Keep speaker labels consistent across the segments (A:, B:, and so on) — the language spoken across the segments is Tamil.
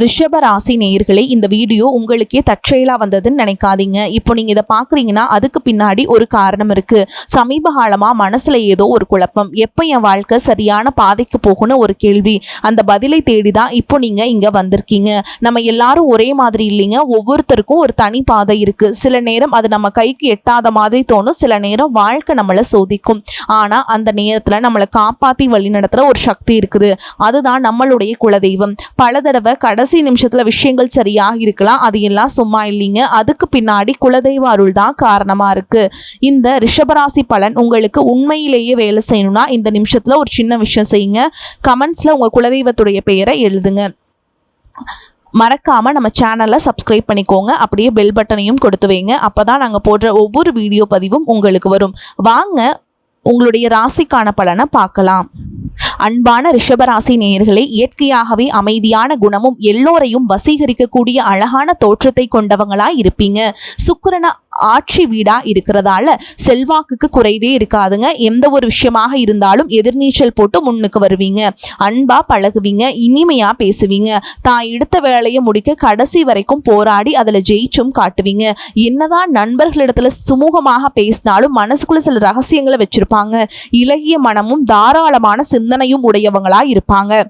A: ரிஷப ராசி நேயர்களே, இந்த வீடியோ உங்களுக்கே தற்செயலா வந்ததுன்னு நினைக்காதீங்க. இப்போ நீங்க இதை பாக்குறீங்கன்னா அதுக்கு பின்னாடி ஒரு காரணம் இருக்கு. சமீப காலமா மனசுல ஏதோ ஒரு குழப்பம், எப்ப என் வாழ்க்கை சரியான பாதைக்கு போகும்னு ஒரு கேள்வி. அந்த பதிலை தேடிதான் இப்போ நீங்க இங்க வந்திருக்கீங்க. நம்ம எல்லாரும் ஒரே மாதிரி இல்லைங்க. ஒவ்வொருத்தருக்கும் ஒரு தனி பாதை இருக்கு. சில நேரம் அது நம்ம கைக்கு எட்டாத மாதிரி தோணும், சில நேரம் வாழ்க்கை நம்மளை சோதிக்கும். ஆனா அந்த நேரத்துல நம்மளை காப்பாத்தி வழி நடத்துற ஒரு சக்தி இருக்குது. அதுதான் நம்மளுடைய குலதெய்வம். பல தடவை கடைசி நிமிஷத்துல விஷயங்கள் சரியாக இருக்கலாம், அது எல்லாம் சும்மா இல்லைங்க. அதுக்கு பின்னாடி குலதெய்வ அருள் தான் காரணமா இருக்கு. இந்த ரிஷபராசி பலன் உங்களுக்கு உண்மையிலேயே வேலை செய்யணும்னா இந்த நிமிஷத்துல ஒரு சின்ன விஷயம் செய்யுங்க. கமெண்ட்ஸ்ல உங்க குலதெய்வத்துடைய பெயரை எழுதுங்க. மறக்காம நம்ம சேனலை சப்ஸ்கிரைப் பண்ணிக்கோங்க. அப்படியே பெல் பட்டனையும் கொடுத்து வைங்க. அப்பதான் நாங்க போடுற ஒவ்வொரு வீடியோ பதிவும் உங்களுக்கு வரும். வாங்க உங்களுடைய ராசிக்கான பலனை பார்க்கலாம். அன்பான ரிஷபராசி நேயர்களே, இயற்கையாகவே அமைதியான குணமும் எல்லோரையும் வசீகரிக்கக்கூடிய அழகான தோற்றத்தை கொண்டவங்களா இருப்பீங்க. சுக்கிரன ஆட்சி வீடா இருக்கிறதால செல்வாக்குக்கு குறைவே இருக்காதுங்க. எந்த ஒரு விஷயமாக இருந்தாலும் எதிர்நீச்சல் போட்டு முன்னுக்கு வருவீங்க. அன்பா பழகுவீங்க, இனிமையா பேசுவீங்க. தான் எடுத்த வேலையை முடிக்க கடைசி வரைக்கும் போராடி அதுல ஜெயிச்சும் காட்டுவீங்க. என்னதான் நண்பர்களிடத்துல சுமூகமாக பேசினாலும் மனசுக்குள்ள சில ரகசியங்களை வச்சிருப்பாங்க. இலகிய மனமும் தாராளமான சிந்தனையும் உடையவங்களா இருப்பாங்க.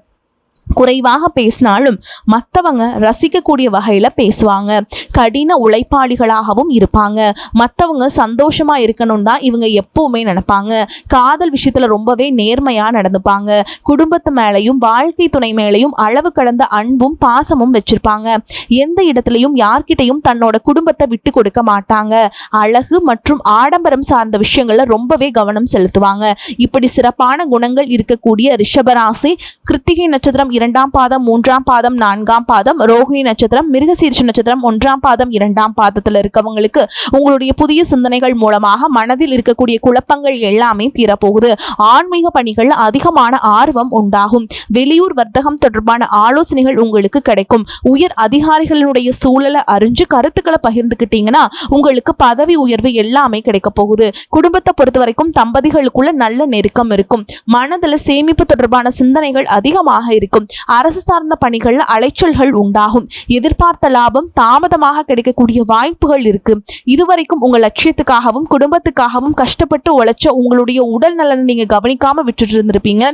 A: குறைவாக பேசினாலும் மற்றவங்க ரசிக்கக்கூடிய வகையில பேசுவாங்க. கடின உழைப்பாளிகளாகவும் இருப்பாங்க. மற்றவங்க சந்தோஷமா இருக்கணும் தான் இவங்க எப்பவுமே நினைப்பாங்க. காதல் விஷயத்துல ரொம்பவே நேர்மையா நடந்துப்பாங்க. குடும்பத்து மேலையும் வாழ்க்கை துணை மேலையும் அளவு கடந்த அன்பும் பாசமும் வச்சிருப்பாங்க. எந்த இடத்துலையும் யார்கிட்டையும் தன்னோட குடும்பத்தை விட்டு கொடுக்க மாட்டாங்க. அழகு மற்றும் ஆடம்பரம் சார்ந்த விஷயங்கள்ல ரொம்பவே கவனம் செலுத்துவாங்க. இப்படி சிறப்பான குணங்கள் இருக்கக்கூடிய ரிஷபராசி கிருத்திகை நட்சத்திரம் 2ஆம் பாதம் 3ஆம் பாதம் 4ஆம் பாதம், ரோகிணி நட்சத்திரம் மிருகசீரிஷ நட்சத்திரம் 1ஆம் பாதம் 2ஆம் பாதத்துல இருக்கவங்களுக்கு உங்களுடைய புதிய சிந்தனைகள் மூலமாக மனதில் இருக்கக்கூடிய குழப்பங்கள் எல்லாமே தீரப்போகுது. ஆன்மீக பணிகள் அதிகமான ஆர்வம் உண்டாகும். வெளியூர் வர்த்தகம் தொடர்பான ஆலோசனைகள் உங்களுக்கு கிடைக்கும். உயர் அதிகாரிகளுடைய சூழலை அறிஞ்சு கருத்துக்களை பகிர்ந்துக்கிட்டீங்கன்னா உங்களுக்கு பதவி உயர்வு எல்லாமே கிடைக்க போகுது. குடும்பத்தை பொறுத்த வரைக்கும் தம்பதிகளுக்குள்ள நல்ல நெருக்கம் இருக்கும். மனதில் சேமிப்பு தொடர்பான சிந்தனைகள் அதிகமாக இருக்கும். அரசு சார்ந்த பணிகள்ல அலைச்சல்கள் உண்டாகும். எதிர்பார்த்த லாபம் தாமதமாக கிடைக்கக்கூடிய வாய்ப்புகள் இருக்கு. இதுவரைக்கும் உங்க லட்சியத்துக்காகவும் குடும்பத்துக்காகவும் கஷ்டப்பட்டு உழைச்ச உங்களுடைய உடல் நலனை நீங்க கவனிக்காம விட்டுட்டு இருந்திருப்பீங்க.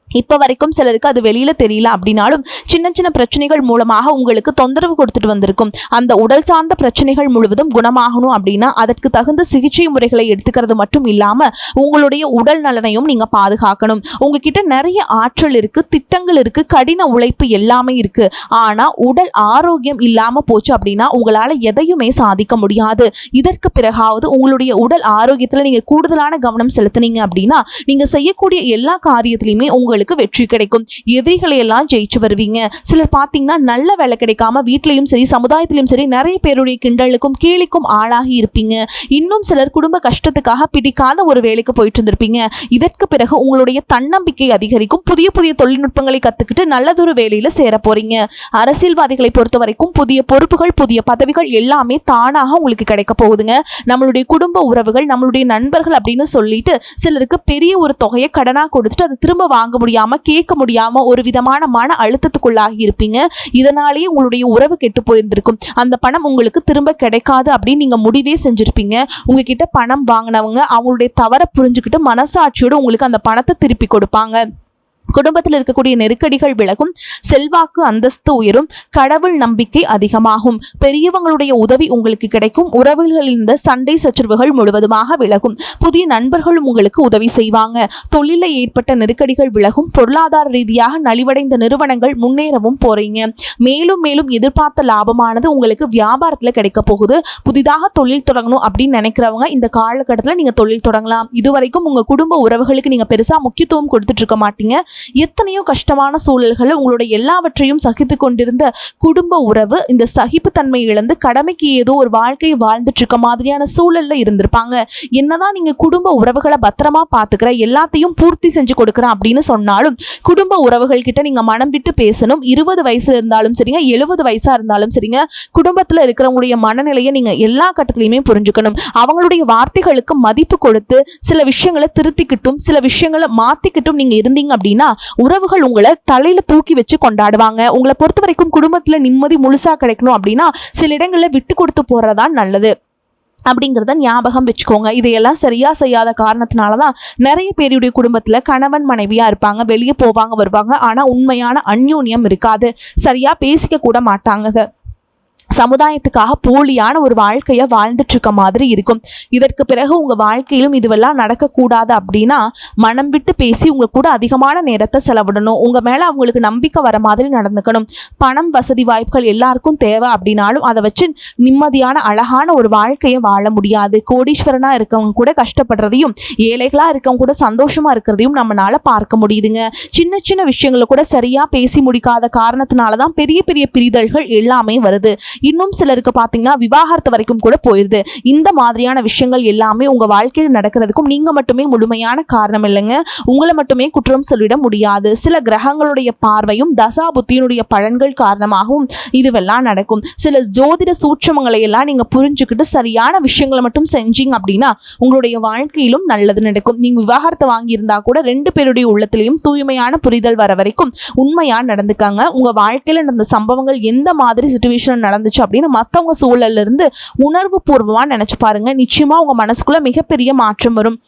A: இப்போ வரைக்கும் சிலருக்கு அது வெளியில தெரியல அப்படின்னாலும் சின்ன சின்ன பிரச்சனைகள் மூலமாக உங்களுக்கு தொந்தரவு கொடுத்துட்டு வந்திருக்கும். அந்த உடல் சார்ந்த பிரச்சனைகள் முழுவதும் குணமாகணும் அப்படின்னா அதற்கு தகுந்த சிகிச்சை முறைகளை எடுத்துக்கிறது மட்டும் இல்லாம உங்களுடைய உடல் நலனையும் நீங்க பாதுகாக்கணும். உங்ககிட்ட நிறைய ஆற்றல் இருக்கு, திட்டங்கள் இருக்கு, கடின உழைப்பு எல்லாமே இருக்கு. ஆனா உடல் ஆரோக்கியம் இல்லாம போச்சு அப்படின்னா உங்களால எதையுமே சாதிக்க முடியாது. இதற்கு பிறகாவது உங்களுடைய உடல் ஆரோக்கியத்துல நீங்க கூடுதலான கவனம் செலுத்தினீங்க அப்படின்னா நீங்க செய்யக்கூடிய எல்லா காரியத்திலையுமே உங்களுக்கு வெற்றி கிடைக்கும். எதிரிகளை எல்லாம் ஜெயிச்சு வருவீங்க. சிலர் பாத்தீங்கன்னா நல்ல வேலை கிடைக்காம வீட்லயும் சரி சமுதாயத்திலும் சரி நிறைய பேருடைய கிண்டலுக்கும் கேலிக்கும் ஆளாகி இருப்பீங்க. இன்னும் சிலர் குடும்ப கஷ்டத்துக்காக பிடிக்காத ஒரு வேலைக்கு போயிட்டு இருந்திருப்பீங்க. இதற்கு பிறகு உங்களுடைய தன்னம்பிக்கை அதிகரிக்கும். புதிய புதிய தொழில்நுட்பங்களை கத்துக்கிட்டு நல்லதொரு வேலையில சேர போறீங்க. அரசியல்வாதிகளை பொறுத்த வரைக்கும் புதிய பொறுப்புகள் புதிய பதவிகள் எல்லாமே தானாக உங்களுக்கு கிடைக்க போகுதுங்க. நம்மளுடைய குடும்ப உறவுகள் நம்மளுடைய நண்பர்கள் அப்படின்னு சொல்லிட்டு சிலருக்கு பெரிய ஒரு தொகையை கடனா கொடுத்துட்டு அதை திரும்ப வாங்க முடியாம கேட்க முடியாம ஒரு விதமான மன அழுத்தத்துக்குள்ளாகி இருப்பீங்க. இதனாலேயே உங்களுடைய உறவு கெட்டு போயிருந்திருக்கும். அந்த பணம் உங்களுக்கு திரும்ப கிடைக்காது அப்படின்னு நீங்க முடிவே செஞ்சிருப்பீங்க. உங்ககிட்ட பணம் வாங்கினவங்க அவங்களுடைய தவறை புரிஞ்சுக்கிட்டு மனசாட்சியோடு உங்களுக்கு அந்த பணத்தை திருப்பி கொடுப்பாங்க. குடும்பத்தில் இருக்கக்கூடிய நெருக்கடிகள் விலகும். செல்வாக்கு அந்தஸ்து உயரும். கடவுள் நம்பிக்கை அதிகமாகும். பெரியவங்களுடைய உதவி உங்களுக்கு கிடைக்கும். உறவுகளில் இருந்த சண்டை சச்சரவுகள் முழுவதுமாக விலகும். புதிய நண்பர்களும் உங்களுக்கு உதவி செய்வாங்க. தொழிலில் ஏற்பட்ட நெருக்கடிகள் விலகும். பொருளாதார ரீதியாக நலிவடைந்த நிறுவனங்கள் முன்னேறவும் போறீங்க. மேலும் மேலும் எதிர்பார்த்த லாபமானது உங்களுக்கு வியாபாரத்தில் கிடைக்க போகுது. புதிதாக தொழில் தொடங்கணும் அப்படின்னு நினைக்கிறவங்க இந்த காலகட்டத்தில் நீங்க தொழில் தொடங்கலாம். இதுவரைக்கும் உங்க குடும்ப உறவுகளுக்கு நீங்க பெருசா முக்கியத்துவம் கொடுத்துட்டு இருக்க மாட்டீங்க. எத்தனையோ கஷ்டமான சூழல்களை உங்களுடைய எல்லாவற்றையும் சகித்து கொண்டிருந்த குடும்ப உறவு இந்த சகிப்புத்தன்மை இழந்து கடமைக்கு ஏதோ ஒரு வாழ்க்கையை வாழ்ந்துட்டு இருக்க மாதிரியான சூழல்ல இருந்திருப்பாங்க. என்னதான் நீங்க குடும்ப உறவுகளை பத்திரமா பாத்துக்கிற எல்லாத்தையும் பூர்த்தி செஞ்சு கொடுக்குறேன் அப்படின்னு சொன்னாலும் குடும்ப உறவுகள் கிட்ட நீங்க மனம் விட்டு பேசணும். 20 வயசுல இருந்தாலும் சரிங்க 70 வயசா இருந்தாலும் சரிங்க குடும்பத்துல இருக்கிறவங்களுடைய மனநிலையை நீங்க எல்லா கட்டத்திலையுமே புரிஞ்சுக்கணும். அவங்களுடைய வார்த்தைகளுக்கு மதிப்பு கொடுத்து சில விஷயங்களை திருத்திக்கிட்டும் சில விஷயங்களை மாத்திக்கிட்டும் நீங்க இருந்தீங்க அப்படின்னா உறவுகள் உங்களை தலையில தூக்கி வச்சு கொண்டாடுவாங்க. உங்களை பொறுத்த வரைக்கும் குடும்பத்துல நிம்மதி முழுசா கிடைக்கணும் அப்படின்னா சில இடங்கள்ல விட்டு கொடுத்து போறதான் நல்லது அப்படிங்கிறத ஞாபகம் வச்சுக்கோங்க. இதையெல்லாம் சரியா செய்யாத காரணத்தினாலதான் நிறைய பேருடைய குடும்பத்துல கணவன் மனைவியா இருப்பாங்க, வெளியே போவாங்க வருவாங்க, ஆனா உண்மையான அந்யோன்யம் இருக்காது, சரியா பேசிக்க கூட மாட்டாங்க, சமுதாயத்துக்காக போலியான ஒரு வாழ்க்கைய வாழ்ந்துட்டு இருக்க மாதிரி இருக்கும். இதற்கு பிறகு உங்க வாழ்க்கையிலும் இதுவெல்லாம் நடக்கக்கூடாது அப்படின்னா மனம் விட்டு பேசி உங்க கூட அதிகமான நேரத்தை செலவிடணும். உங்க மேல அவங்களுக்கு நம்பிக்கை வர மாதிரி நடந்துக்கணும். பணம் வசதி வாய்ப்புகள் எல்லாருக்கும் தேவை அப்படின்னாலும் அதை வச்சு நிம்மதியான அழகான ஒரு வாழ்க்கையை வாழ முடியாது. கோடீஸ்வரனா இருக்கவங்க கூட கஷ்டப்படுறதையும் ஏழைகளா இருக்கவங்க கூட சந்தோஷமா இருக்கிறதையும் நம்மளால பார்க்க முடியுதுங்க. சின்ன சின்ன விஷயங்களை கூட சரியா பேசி முடிக்காத காரணத்தினாலதான் பெரிய பெரிய பிரிதல்கள் எல்லாமே வருது. இன்னும் சிலருக்கு பார்த்தீங்கன்னா விவாகரத்து வரைக்கும் கூட போயிருது. இந்த மாதிரியான விஷயங்கள் எல்லாமே உங்க வாழ்க்கையில் நடக்கிறதுக்கும் நீங்க மட்டுமே முழுமையான காரணம் இல்லைங்க. உங்களை மட்டுமே குற்றம் சொல்லிட முடியாது. சில கிரகங்களுடைய பார்வையும் தசா புத்தியினுடைய பலன்கள் காரணமாகவும் இதுவெல்லாம் நடக்கும். சில ஜோதிட சூட்சமங்களை எல்லாம் நீங்க புரிஞ்சுக்கிட்டு சரியான விஷயங்களை மட்டும் செஞ்சீங்க அப்படின்னா உங்களுடைய வாழ்க்கையிலும் நல்லது நடக்கும். நீங்க விவாகரத்தை வாங்கியிருந்தா கூட 2 பேருடைய உள்ளத்திலையும் தூய்மையான புரிதல் வர வரைக்கும் உண்மையா நடந்துக்காங்க. உங்க வாழ்க்கையில நடந்த சம்பவங்கள் எந்த மாதிரி சிச்சுவேஷன் நடந்துச்சு அப்படின்னு மற்றவங்க சூழல்ல இருந்து உணர்வு பூர்வமா நினைச்சு பாருங்க. நிச்சயமா உங்க மனசுக்குள்ள மிகப்பெரிய மாற்றம் வரும்.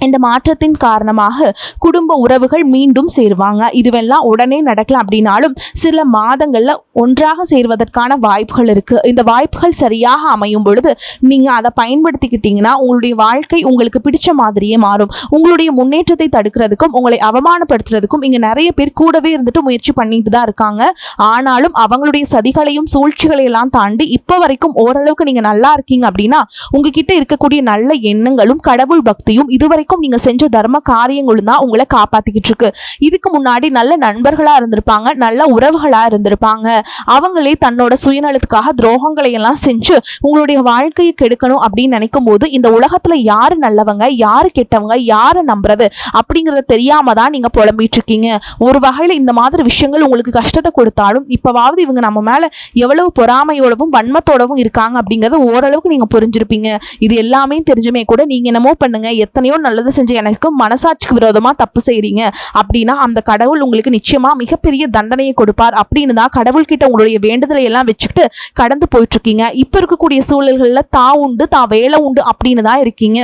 A: இந்த மாற்றத்தின் காரணமாக குடும்ப உறவுகள் மீண்டும் சேருவாங்க. இதுவெல்லாம் உடனே நடக்கல அப்படின்னாலும் சில மாதங்கள்ல ஒன்றாக சேர்வதற்கான வாய்ப்புகள் இருக்கு. இந்த வாய்ப்புகள் சரியாக அமையும் பொழுது நீங்க அதை பயன்படுத்திக்கிட்டீங்கன்னா உங்களுடைய வாழ்க்கை உங்களுக்கு பிடிச்ச மாதிரியே மாறும். உங்களுடைய முன்னேற்றத்தை தடுக்கிறதுக்கும் உங்களை அவமானப்படுத்துறதுக்கும் இங்க நிறைய பேர் கூடவே இருந்துட்டு முயற்சி பண்ணிட்டு தான் இருக்காங்க. ஆனாலும் அவங்களுடைய சதிகளையும் சூழ்ச்சிகளையெல்லாம் தாண்டி இப்போ வரைக்கும் ஓரளவுக்கு நீங்க நல்லா இருக்கீங்க அப்படின்னா உங்ககிட்ட இருக்கக்கூடிய நல்ல எண்ணங்களும் கடவுள் பக்தியும் இதுவரை நீங்க செஞ்ச தர்ம காரியங்களும் தான் உங்களை காப்பாத்திக்கிட்டு இருக்கு. இதுக்கு முன்னாடி நல்ல நண்பர்களா இருந்திருப்பாங்க, நல்ல உறவுகளா இருந்திருப்பாங்க. அவங்களே தன்னோட சுயநலத்துக்காக துரோகங்களை எல்லாம் செஞ்சு உங்களுடைய வாழ்க்கையை கெடுக்கணும் அப்படின்னு நினைக்கும் போது இந்த உலகத்துல யாரு நல்லவங்க யாரு கெட்டவங்க யாரை நம்புறது அப்படிங்கறத தெரியாம தான் நீங்க புலம்பிட்டு இருக்கீங்க. ஒரு வகையில இந்த மாதிரி விஷயங்கள் உங்களுக்கு கஷ்டத்தை கொடுத்தாலும் இப்பவாவது இவங்க நம்ம மேல எவ்வளவு பொறாமையோடவும் வன்மத்தோடவும் இருக்காங்க அப்படிங்கறத ஓரளவுக்கு நீங்க புரிஞ்சிருப்பீங்க. இது எல்லாமே தெரிஞ்சுமே கூட நீங்க என்னமோ பண்ணுங்க, எத்தனையோ நல்லது செஞ்சு எனக்கு மனசாட்சிக்கு விரோதமா தப்பு செய்றீங்க அப்படின்னா அந்த கடவுள் உங்களுக்கு நிச்சயமா மிகப்பெரிய தண்டனையை கொடுப்பார் அப்படின்னு தான் கடவுள் கிட்ட உங்களுடைய வேண்டுதலை எல்லாம் வச்சுக்கிட்டு கடந்து போயிட்டு இருக்கீங்க. இப்ப இருக்கக்கூடிய சூழல்கள்ல தான் உண்டு தான் வேலை உண்டு அப்படின்னு தான் இருக்கீங்க.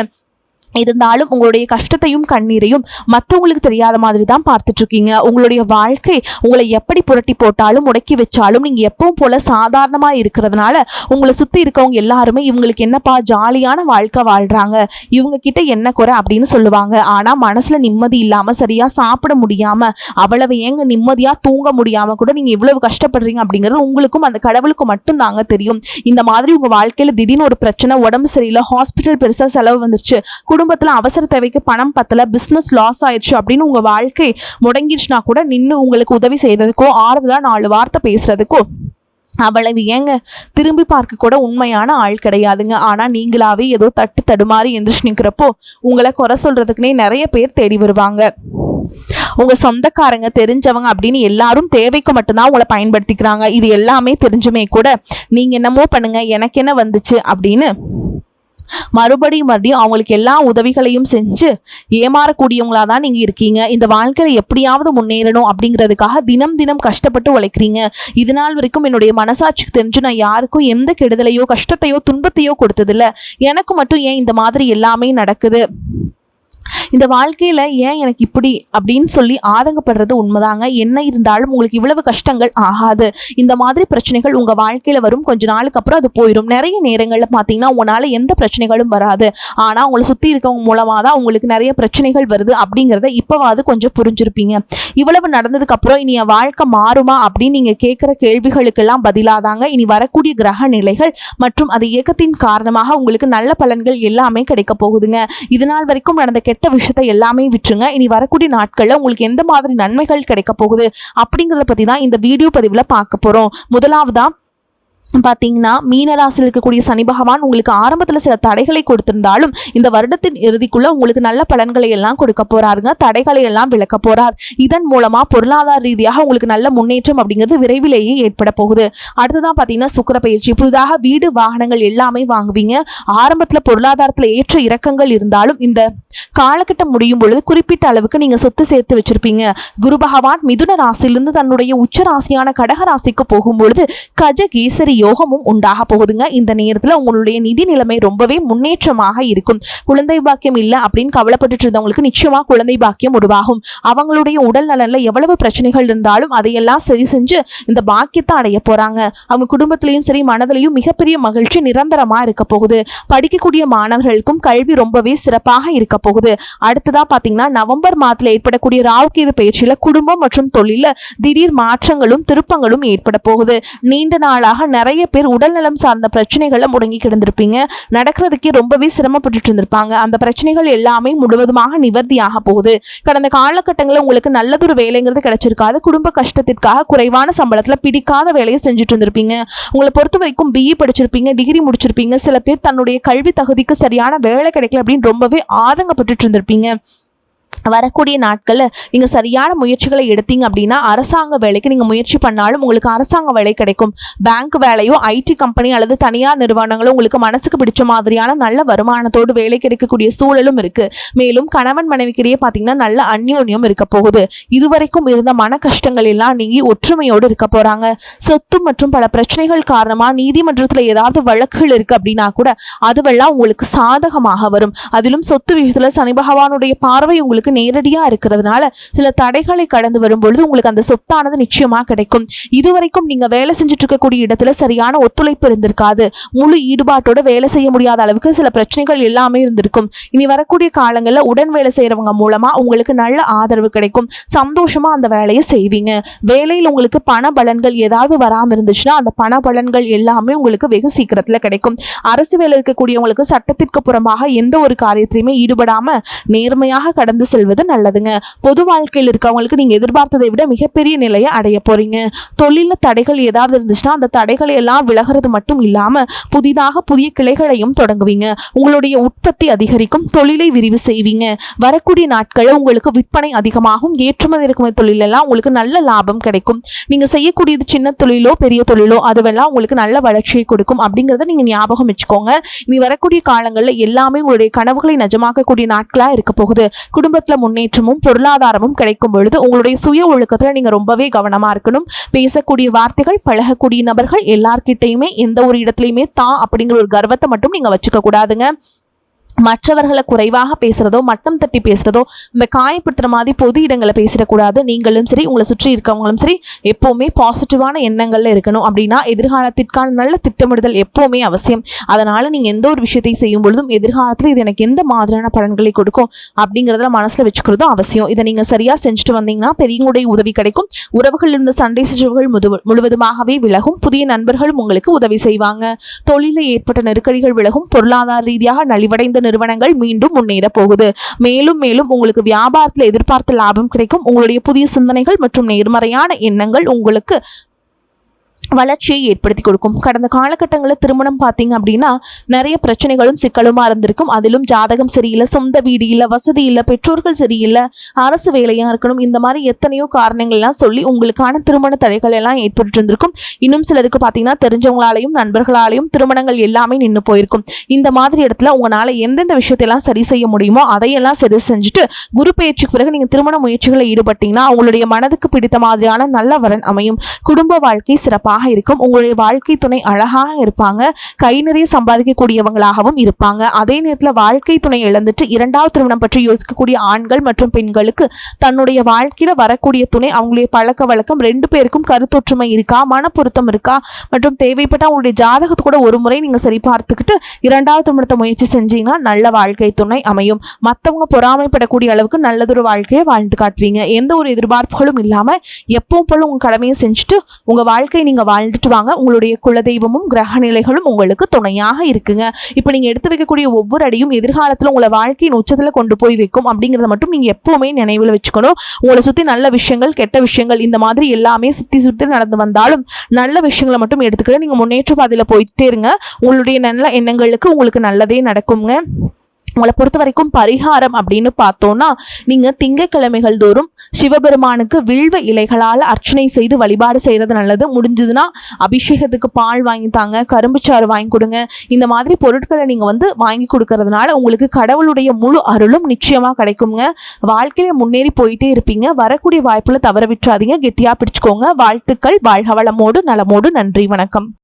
A: இருந்தாலும் உங்களுடைய கஷ்டத்தையும் கண்ணீரையும் மற்றவங்களுக்கு தெரியாத மாதிரி தான் பார்த்துட்டு இருக்கீங்க. உங்களுடைய வாழ்க்கை உங்களை எப்படி புரட்டி போட்டாலும் முடக்கி வச்சாலும் நீங்க எப்பவும் போல சாதாரணமா இருக்கிறதுனால உங்களை சுத்தி இருக்கவங்க எல்லாருமே இவங்களுக்கு என்னப்பா ஜாலியான வாழ்க்கை வாழ்றாங்க, இவங்க கிட்ட என்ன குறை அப்படின்னு சொல்லுவாங்க. ஆனா மனசுல நிம்மதி இல்லாம சரியா சாப்பிட முடியாம அவ்வளவு ஏங்க நிம்மதியா தூங்க முடியாம கூட நீங்க இவ்வளவு கஷ்டப்படுறீங்க அப்படிங்கிறது உங்களுக்கும் அந்த கடவுளுக்கு மட்டும் தாங்க தெரியும். இந்த மாதிரி உங்க வாழ்க்கையில திடீர்னு ஒரு பிரச்சனை, உடம்பு சரியில்லை, ஹாஸ்பிட்டல் பெருசா செலவு வந்துருச்சு, குடும்பத்துல அவசர தேவைக்கு பணம் பத்தல, பிசினஸ் லாஸ் ஆயிடுச்சு அப்படின்னு உங்க வாழ்க்கை முடங்கிடுச்சுனா கூட நின்று உங்களுக்கு உதவி செய்யறதுக்கோ ஆறுதலா 4 வார்த்தை பேசுறதுக்கோ அவ்வளவு ஏங்க திரும்பி பார்க்க கூட உண்மையான ஆள் கிடையாதுங்க. ஆனா நீங்களாவே ஏதோ தட்டு தடுமாறி எந்திரிச்சு நிற்கிறப்போ உங்களை குறை சொல்றதுக்குன்னே நிறைய பேர் தேடி வருவாங்க. உங்க சொந்தக்காரங்க தெரிஞ்சவங்க அப்படின்னு எல்லாரும் தேவைக்கு மட்டும்தான் உங்களை பயன்படுத்திக்கிறாங்க. இது எல்லாமே தெரிஞ்சுமே கூட நீங்க என்னமோ பண்ணுங்க எனக்கு என்ன வந்துச்சு அப்படின்னு மறுபடியும் அவங்களுக்கு எல்லா உதவிகளையும் செஞ்சு ஏமாறக்கூடியவங்களா தான் நீங்க இருக்கீங்க. இந்த வாழ்க்கையில எப்படியாவது முன்னேறணும் அப்படிங்கிறதுக்காக தினம் தினம் கஷ்டப்பட்டு உழைக்கிறீங்க. இது நாள் வரைக்கும் என்னுடைய மனசாட்சிக்கு தெரிஞ்சு நான் யாருக்கும் எந்த கெடுதலையோ கஷ்டத்தையோ துன்பத்தையோ கொடுத்ததில்ல, எனக்கு மட்டும் ஏன் இந்த மாதிரி எல்லாமே நடக்குது, இந்த வாழ்க்கையில ஏன் எனக்கு இப்படி அப்படின்னு சொல்லி ஆதங்கப்படுறது உண்மைதாங்க. என்ன இருந்தாலும் உங்களுக்கு இவ்வளவு கஷ்டங்கள் ஆகாது. இந்த மாதிரி பிரச்சனைகள் உங்க வாழ்க்கையில வரும், கொஞ்ச நாளுக்கு அப்புறம் அது போயிடும். நிறைய நேரங்கள்ல பாத்தீங்கன்னா உங்களால எந்த பிரச்சனைகளும் வராது, ஆனா உங்களை சுத்தி இருக்கவங்க மூலமா தான் உங்களுக்கு நிறைய பிரச்சனைகள் வருது அப்படிங்கறத இப்பவாது கொஞ்சம் புரிஞ்சிருப்பீங்க. இவ்வளவு நடந்ததுக்கு அப்புறம் இனி என் வாழ்க்கை மாறுமா அப்படின்னு நீங்க கேட்கிற கேள்விகளுக்கெல்லாம் பதிலாதாங்க இனி வரக்கூடிய கிரக நிலைகள் மற்றும் அது இயக்கத்தின் காரணமாக உங்களுக்கு நல்ல பலன்கள் எல்லாமே கிடைக்க போகுதுங்க. இதனால் வரைக்கும் நடந்த கெட்ட விஷயத்தை எல்லாமே விட்டுருங்க. இனி வரக்கூடிய நாட்கள்ல உங்களுக்கு எந்த மாதிரி நன்மைகள் கிடைக்க போகுது அப்படிங்கறத பத்தி தான் இந்த வீடியோ பதிவுல பார்க்க போறோம். முதலாவதா பார்த்தீங்கன்னா மீனராசியில் இருக்கக்கூடிய சனி பகவான் உங்களுக்கு ஆரம்பத்தில் சில தடைகளை கொடுத்திருந்தாலும் இந்த வருடத்தின் இறுதிக்குள்ள உங்களுக்கு நல்ல பலன்களை எல்லாம் கொடுக்க போறாருங்க. தடைகளை எல்லாம் விளக்க போறார். இதன் மூலமா பொருளாதார ரீதியாக உங்களுக்கு நல்ல முன்னேற்றம் அப்படிங்கிறது விரைவிலேயே ஏற்பட போகுது. அடுத்ததான் பார்த்தீங்கன்னா சுக்கிர பயிற்சி. புதிதாக வீடு வாகனங்கள் எல்லாமே வாங்குவீங்க. ஆரம்பத்தில் பொருளாதாரத்தில் ஏற்ற இறக்கங்கள் இருந்தாலும் இந்த காலகட்டம் முடியும் பொழுது குறிப்பிட்ட அளவுக்கு நீங்க சொத்து சேர்த்து வச்சிருப்பீங்க. குரு பகவான் மிதுன ராசியிலிருந்து தன்னுடைய உச்ச ராசியான கடக ராசிக்கு போகும் பொழுது கஜகேசரி யோகமும் உண்டாக போகுதுங்க. இந்த நேரத்தில் உங்களுடைய நிதி நிலைமை ரொம்பவே முன்னேற்றமாக இருக்கும். குழந்தை பாக்கியம் இல்லை அப்படின்னு கவலைப்பட்டு இருந்தவங்களுக்கு நிச்சயமா குழந்தை பாக்கியம் உருவாகும். அவங்களுடைய உடல் நலன்ல எவ்வளவு பிரச்சனைகள் இருந்தாலும் அதையெல்லாம் சரி செஞ்சு இந்த பாக்கியத்தை அடைய போறாங்க. அவங்க குடும்பத்திலையும் சரி மனதிலையும் மிகப்பெரிய மகிழ்ச்சி நிரந்தரமா இருக்க போகுது. படிக்கக்கூடிய மாணவர்களுக்கும் கல்வி ரொம்பவே சிறப்பாக இருக்க போகுது. அடுத்ததா பாத்தீங்கன்னா நவம்பர் மாதத்துல ஏற்படக்கூடிய ராகுகேது பயிற்சியில குடும்பம் மற்றும் தொழில திடீர் மாற்றங்களும் திருப்பங்களும் ஏற்பட போகுது. நீண்ட நாளாக நிறைய பேர் உடல்நலம் சார்ந்த பிரச்சனைகளை முடங்கி கிடந்திருப்பீங்க. நடக்கிறதுக்கே ரொம்பவே சிரமப்பட்டு இருந்திருப்பாங்க. அந்த பிரச்சனைகள் எல்லாமே முழுவதுமாக நிவர்த்தியாக போகுது. கடந்த காலகட்டங்களில் உங்களுக்கு நல்லதொரு வேலைங்கிறது கிடைச்சிருக்காது. குடும்ப கஷ்டத்திற்காக குறைவான சம்பளத்துல பிடிக்காத வேலையை செஞ்சுட்டு இருந்திருப்பீங்க. உங்களை பொறுத்த வரைக்கும் பிஇ படிச்சிருப்பீங்க, டிகிரி முடிச்சிருப்பீங்க. சில பேர் தன்னுடைய கல்வி தகுதிக்கு சரியான வேலை கிடைக்கல அப்படின்னு ரொம்பவே ஆதங்கப்பட்டு இருந்திருப்பீங்க. வரக்கூடிய நாட்களில் நீங்கள் சரியான முயற்சிகளை எடுத்தீங்க அப்படின்னா அரசாங்க வேலைக்கு நீங்கள் முயற்சி பண்ணாலும் உங்களுக்கு அரசாங்க வேலை கிடைக்கும். பேங்க் வேலையோ ஐடி கம்பெனி அல்லது தனியார் நிறுவனங்களோ உங்களுக்கு மனசுக்கு பிடிச்ச மாதிரியான நல்ல வருமானத்தோடு வேலை கிடைக்கக்கூடிய சூழலும் இருக்கு. மேலும் கணவன் மனைவிக்கிடையே பார்த்தீங்கன்னா நல்ல அந்யோன்யம் இருக்க போகுது. இதுவரைக்கும் இருந்த மன கஷ்டங்கள் எல்லாம் நீங்கி ஒற்றுமையோடு இருக்க போறாங்க. சொத்து மற்றும் பல பிரச்சனைகள் காரணமா நீதிமன்றத்தில் ஏதாவது வழக்குகள் இருக்கு அப்படின்னா கூட அதுவெல்லாம் உங்களுக்கு சாதகமாக வரும். அதிலும் சொத்து விஷயத்துல சனி பகவானுடைய பார்வை உங்களுக்கு நேரடியா இருக்கிறதுனால சில தடைகளை கடந்து வரும்பொழுது உங்களுக்கு அந்த சொத்தானது நிச்சயமா கிடைக்கும். இதுவரைக்கும் நீங்க வேலை செஞ்சுட்டு இருக்கக்கூடிய இடத்துல சரியான ஒத்துழைப்பு இருந்திருக்காது. முழு ஈடுபாட்டோட வேலை செய்ய முடியாத அளவுக்கு சில பிரச்சனைகள் எல்லாமே இருந்திருக்கும். இனி வரக்கூடிய காலங்களில் உடன் வேலை செய்யறவங்க மூலமா உங்களுக்கு நல்ல ஆதரவு கிடைக்கும். சந்தோஷமா அந்த வேலையை செய்வீங்க. வேலையில் உங்களுக்கு பண பலன்கள் ஏதாவது வராம இருந்துச்சுன்னா அந்த பண பலன்கள் எல்லாமே உங்களுக்கு வெகு சீக்கிரத்துல கிடைக்கும். அரசு வேலை இருக்கக்கூடியவங்களுக்கு சட்டத்திற்கு புறமாக எந்த ஒரு காரியத்திலையுமே ஈடுபடாம நேர்மையாக கடந்து செல்வது நல்லதுங்க. பொது வாழ்க்கையில் இருக்கவங்களுக்கு நீங்க எதிர்பார்த்ததை விட மிகப்பெரிய நிலையை அடைய போறீங்க. தொழில தடைகள் ஏதாவது இருந்துச்சுன்னா அந்த தடைகளை எல்லாம் விலகிறது மட்டும் இல்லாம புதிதாக புதிய கிளைகளையும் தொடங்குவீங்க. உங்களுடைய உற்பத்தி அதிகரிக்கும். தொழிலை விரிவு செய்வீங்க. வரக்கூடிய நாட்களில் உங்களுக்கு விற்பனை அதிகமாகும். ஏற்றுமதி இறக்குமதி தொழிலெல்லாம் உங்களுக்கு நல்ல லாபம் கிடைக்கும். நீங்க செய்யக்கூடியது சின்ன தொழிலோ பெரிய தொழிலோ அதுவெல்லாம் உங்களுக்கு நல்ல வளர்ச்சியை கொடுக்கும் அப்படிங்கிறத நீங்க ஞாபகம் வச்சுக்கோங்க. இனி வரக்கூடிய காலங்களில் எல்லாமே உங்களுடைய கனவுகளை நிஜமாக்கக்கூடிய நாட்களா இருக்க போகுது. குடும்பத்துல முன்னேற்றமும் பொருளாதாரமும் கிடைக்கும் பொழுது உங்களுடைய சுய ஒழுக்கத்துல நீங்க ரொம்பவே கவனமா இருக்கணும். பேசக்கூடிய வார்த்தைகள், பழகக்கூடிய நபர்கள் எல்லார்கிட்டையுமே எந்த ஒரு இடத்துலையுமே தான் அப்படிங்கிற ஒரு கர்வத்தை மட்டும் நீங்க வச்சுக்க கூடாதுங்க. மற்றவர்களை குறைவாக பேசுறதோ மட்டம் தட்டி பேசுறதோ இந்த காயப்படுத்துற மாதிரி பொது இடங்களை பேசிடக்கூடாது. நீங்களும் சரி உங்களை சுற்றி இருக்கவங்களும் சரி எப்பவுமே பாசிட்டிவான எண்ணங்கள்ல இருக்கணும். அப்படின்னா எதிர்காலத்திற்கான நல்ல திட்டமிடுதல் எப்பவுமே அவசியம். அதனால நீங்க எந்த ஒரு விஷயத்தை செய்யும் பொழுதும் எதிர்காலத்தில் இது எனக்கு எந்த மாதிரியான பலன்களை கொடுக்கும் அப்படிங்கிறத மனசுல வச்சுக்கிறதும் அவசியம். இதை நீங்க சரியா செஞ்சுட்டு வந்தீங்கன்னா பெரியவங்களுடைய உதவி கிடைக்கும். உறவுகள் இருந்த சண்டை சிச்சுகள் முழுவதுமாகவே விலகும். புதிய நண்பர்களும் உங்களுக்கு உதவி செய்வாங்க. தொழிலில் ஏற்பட்ட நெருக்கடிகள் விலகும். பொருளாதார ரீதியாக நலிவடைந்த நிறுவனங்கள் மீண்டும் முன்னேற போகுது. மேலும் மேலும் உங்களுக்கு வியாபாரத்தில் எதிர்பார்த்த லாபம் கிடைக்கும். உங்களுடைய புதிய சிந்தனைகள் மற்றும் நேர்மறையான எண்ணங்கள் உங்களுக்கு வளர்ச்சியை ஏற்படுத்தி கொடுக்கும். கடந்த காலகட்டங்களில் திருமணம் பார்த்தீங்க அப்படின்னா நிறைய பிரச்சனைகளும் சிக்கலுமா இருந்திருக்கும். அதிலும் ஜாதகம் சரியில்லை, சொந்த வீடு இல்லை, வசதி இல்லை, பெற்றோர்கள் சரியில்லை, அரசு வேலையா இருக்கணும், இந்த மாதிரி எத்தனையோ காரணங்கள்லாம் சொல்லி உங்களுக்கான திருமண தடைகள் எல்லாம் ஏற்பட்டு இருந்திருக்கும். இன்னும் சிலருக்கு பார்த்தீங்கன்னா தெரிஞ்சவங்களாலையும் நண்பர்களாலையும் திருமணங்கள் எல்லாமே நின்று போயிருக்கும். இந்த மாதிரி இடத்துல உங்களால் எந்தெந்த விஷயத்தையெல்லாம் சரி செய்ய முடியுமோ அதையெல்லாம் சரி செஞ்சுட்டு குரு பயிற்சிக்கு பிறகு நீங்கள் திருமண முயற்சிகளை ஈடுபட்டீங்கன்னா உங்களுடைய மனதுக்கு பிடித்த மாதிரியான நல்ல வரன் அமையும். குடும்ப வாழ்க்கை சிறப்பாக இருக்கும். உங்களுடைய வாழ்க்கை துணை அழகாக இருப்பாங்க. கை நிறைய சம்பாதிக்கக்கூடியவங்களாகவும் இருப்பாங்க. அதே நேரத்தில் வாழ்க்கை துணை இழந்துட்டு இரண்டாவது திருமணம் பற்றி யோசிக்கக்கூடிய ஆண்கள் மற்றும் பெண்களுக்கு தன்னுடைய வாழ்க்கையில வரக்கூடிய துணை அவங்களுடைய பழக்க வழக்கம் ரெண்டு பேருக்கும் கருத்தொற்றுமை இருக்கா, மன பொருத்தம் இருக்கா மற்றும் தேவைப்பட்ட அவங்களுடைய ஜாதகத்தை கூட ஒரு முறை நீங்க சரி பார்த்துக்கிட்டு இரண்டாவது திருமணத்தை முயற்சி செஞ்சீங்கன்னா நல்ல வாழ்க்கை துணை அமையும். மற்றவங்க பொறாமைப்படக்கூடிய அளவுக்கு நல்லதொரு வாழ்க்கையை வாழ்ந்து காட்டுவீங்க. எந்த ஒரு எதிர்பார்ப்புகளும் இல்லாம எப்பவும் போல உங்க கடமையை செஞ்சுட்டு உங்க வாழ்க்கையை நீங்க வாழ்ந்துட்டு வாங்க. உங்களுடைய குலதெய்வமும் கிரக நிலைகளும் உங்களுக்கு துணையாக இருக்குங்க. இப்போ நீங்கள் எடுத்து வைக்கக்கூடிய ஒவ்வொரு அடியும் எதிர்காலத்தில் உங்களை வாழ்க்கையின் உச்சத்தில் கொண்டு போய் வைக்கும் அப்படிங்கிறத மட்டும் நீங்கள் எப்பவுமே நினைவில் வச்சுக்கணும். உங்களை சுற்றி நல்ல விஷயங்கள் கெட்ட விஷயங்கள் இந்த மாதிரி எல்லாமே சுற்றி சுற்றி நடந்து வந்தாலும் நல்ல விஷயங்களை மட்டும் எடுத்துக்கிட்டு நீங்கள் முன்னேற்ற பாதையில் போயிட்டே இருங்க. உங்களுடைய நல்ல எண்ணங்களுக்கு உங்களுக்கு நல்லதே நடக்குங்க. உங்களை பொறுத்த வரைக்கும் பரிகாரம் அப்படின்னு பார்த்தோன்னா, நீங்கள் திங்கட்கிழமைகள் தோறும் சிவபெருமானுக்கு வில்வ இலைகளால் அர்ச்சனை செய்து வழிபாடு செய்கிறது நல்லது. முடிஞ்சதுன்னா அபிஷேகத்துக்கு பால் வாங்கி தாங்க, கரும்புச்சாறு வாங்கி கொடுங்க. இந்த மாதிரி பொருட்களை நீங்கள் வாங்கி கொடுக்கறதுனால உங்களுக்கு கடவுளுடைய முழு அருளும் நிச்சயமாக கிடைக்குங்க. வாழ்க்கையில் முன்னேறி போயிட்டே இருப்பீங்க. வரக்கூடிய வாய்ப்புல தவற விட்டுறாதீங்க. கெட்டியாக பிடிச்சுக்கோங்க. வாழ்த்துக்கள். வாழ்க வளமோடு நலமோடு. நன்றி. வணக்கம்.